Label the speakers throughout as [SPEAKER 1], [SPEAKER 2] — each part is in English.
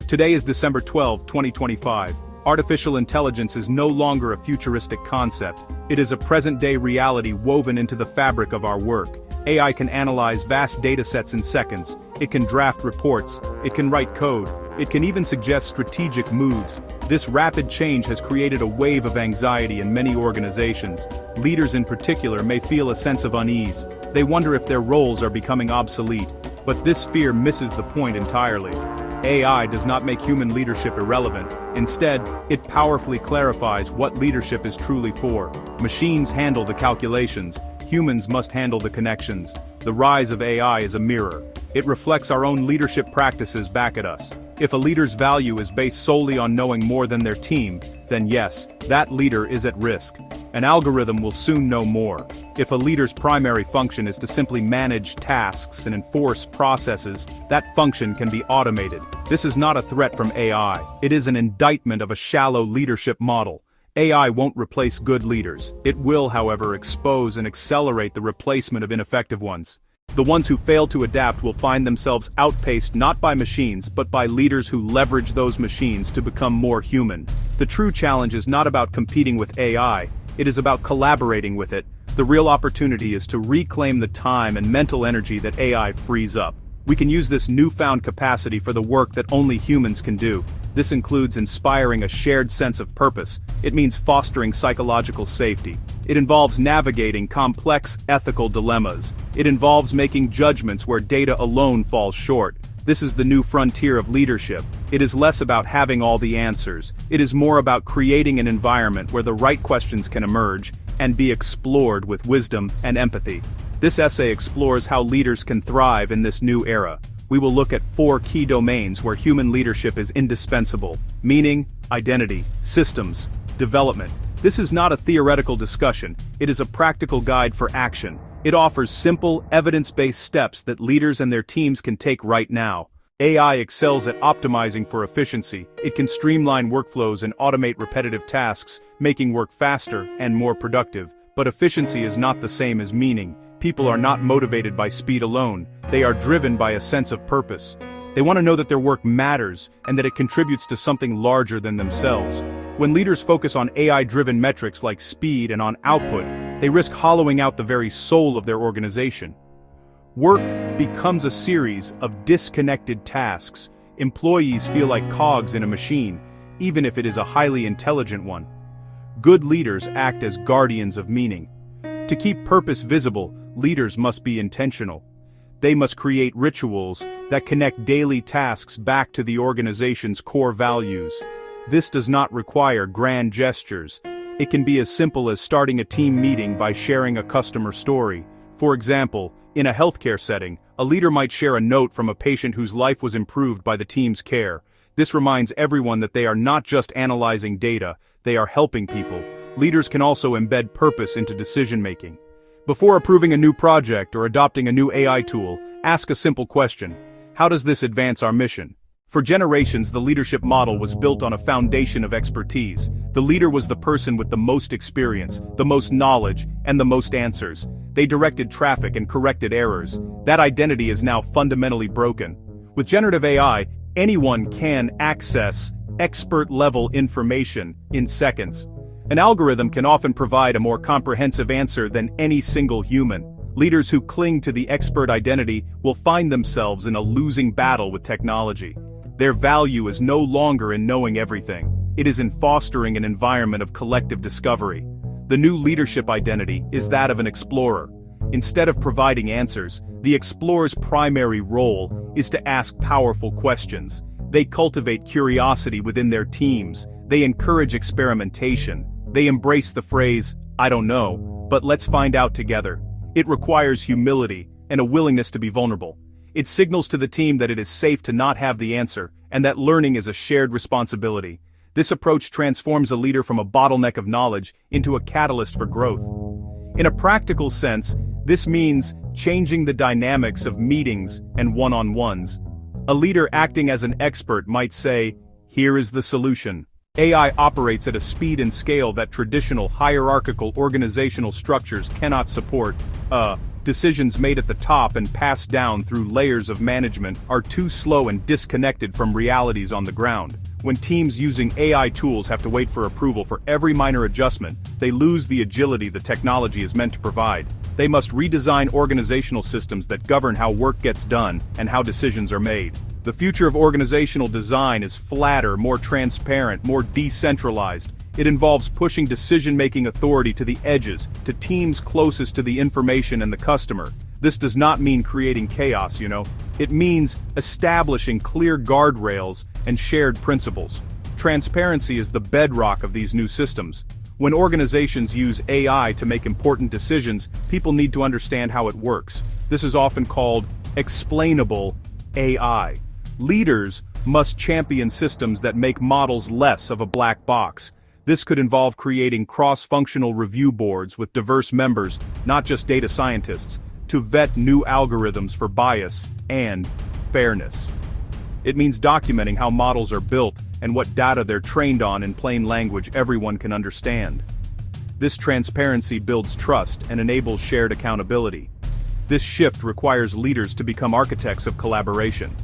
[SPEAKER 1] Today is December 12, 2025. Artificial intelligence is no longer a futuristic concept. It is a present-day reality woven into the fabric of our work. AI can analyze vast datasets in seconds. It can draft reports. It can write code. It can even suggest strategic moves. This rapid change has created a wave of anxiety in many organizations. Leaders in particular may feel a sense of unease. They wonder if their roles are becoming obsolete. But this fear misses the point entirely. AI does not make human leadership irrelevant. Instead, it powerfully clarifies what leadership is truly for. Machines handle the calculations. Humans must handle the connections. The rise of AI is a mirror. It reflects our own leadership practices back at us. If a leader's value is based solely on knowing more than their team, then yes, that leader is at risk. An algorithm will soon know more. If a leader's primary function is to simply manage tasks and enforce processes, that function can be automated. This is not a threat from AI. It is an indictment of a shallow leadership model. AI won't replace good leaders. It will, however, expose and accelerate the replacement of ineffective ones. The ones who fail to adapt will find themselves outpaced not by machines but by leaders who leverage those machines to become more human. The true challenge is not about competing with AI, it is about collaborating with it. The real opportunity is to reclaim the time and mental energy that AI frees up. We can use this newfound capacity for the work that only humans can do. This includes inspiring a shared sense of purpose. It means fostering psychological safety. It involves navigating complex ethical dilemmas. It involves making judgments where data alone falls short. This is the new frontier of leadership. It is less about having all the answers. It is more about creating an environment where the right questions can emerge and be explored with wisdom and empathy. This essay explores how leaders can thrive in this new era. We will look at 4 key domains where human leadership is indispensable: meaning, identity, systems, development. This is not a theoretical discussion, it is a practical guide for action. It offers simple, evidence-based steps that leaders and their teams can take right now. AI excels at optimizing for efficiency. It can streamline workflows and automate repetitive tasks, making work faster and more productive. But efficiency is not the same as meaning. People are not motivated by speed alone. They are driven by a sense of purpose. They want to know that their work matters and that it contributes to something larger than themselves. When leaders focus on AI-driven metrics like speed and on output, they risk hollowing out the very soul of their organization. Work becomes a series of disconnected tasks. Employees feel like cogs in a machine, even if it is a highly intelligent one. Good leaders act as guardians of meaning. To keep purpose visible, leaders must be intentional. They must create rituals that connect daily tasks back to the organization's core values. This does not require grand gestures. It can be as simple as starting a team meeting by sharing a customer story. For example, in a healthcare setting, a leader might share a note from a patient whose life was improved by the team's care. This reminds everyone that they are not just analyzing data, they are helping people. Leaders can also embed purpose into decision-making. Before approving a new project or adopting a new AI tool, ask a simple question: how does this advance our mission? For generations, the leadership model was built on a foundation of expertise. The leader was the person with the most experience, the most knowledge, and the most answers. They directed traffic and corrected errors. That identity is now fundamentally broken. With generative AI, anyone can access expert-level information in seconds. An algorithm can often provide a more comprehensive answer than any single human. Leaders who cling to the expert identity will find themselves in a losing battle with technology. Their value is no longer in knowing everything. It is in fostering an environment of collective discovery. The new leadership identity is that of an explorer. Instead of providing answers, the explorer's primary role is to ask powerful questions. They cultivate curiosity within their teams. They encourage experimentation. They embrace the phrase, "I don't know, but let's find out together." It requires humility and a willingness to be vulnerable. It signals to the team that it is safe to not have the answer, and that learning is a shared responsibility. This approach transforms a leader from a bottleneck of knowledge into a catalyst for growth. In a practical sense, this means changing the dynamics of meetings and one-on-ones. A leader acting as an expert might say, "Here is the solution." AI operates at a speed and scale that traditional hierarchical organizational structures cannot support. Decisions made at the top and passed down through layers of management are too slow and disconnected from realities on the ground. When teams using AI tools have to wait for approval for every minor adjustment, they lose the agility the technology is meant to provide. They must redesign organizational systems that govern how work gets done and how decisions are made. The future of organizational design is flatter, more transparent, more decentralized. It involves pushing decision-making authority to the edges, to teams closest to the information and the customer. This does not mean creating chaos, It means establishing clear guardrails and shared principles. Transparency is the bedrock of these new systems. When organizations use AI to make important decisions, people need to understand how it works. This is often called explainable AI. Leaders must champion systems that make models less of a black box. This could involve creating cross-functional review boards with diverse members, not just data scientists, to vet new algorithms for bias and fairness. It means documenting how models are built and what data they're trained on in plain language everyone can understand. This transparency builds trust and enables shared accountability. This shift requires leaders to become architects of collaboration.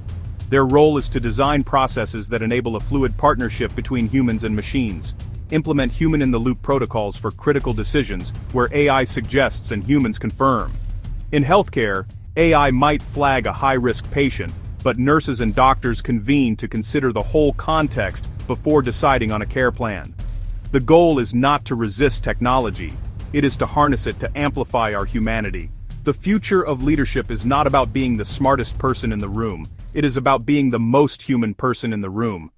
[SPEAKER 1] Their role is to design processes that enable a fluid partnership between humans and machines. Implement human-in-the-loop protocols for critical decisions where AI suggests and humans confirm. In healthcare, AI might flag a high-risk patient, but nurses and doctors convene to consider the whole context before deciding on a care plan. The goal is not to resist technology, it is to harness it to amplify our humanity. The future of leadership is not about being the smartest person in the room, it is about being the most human person in the room.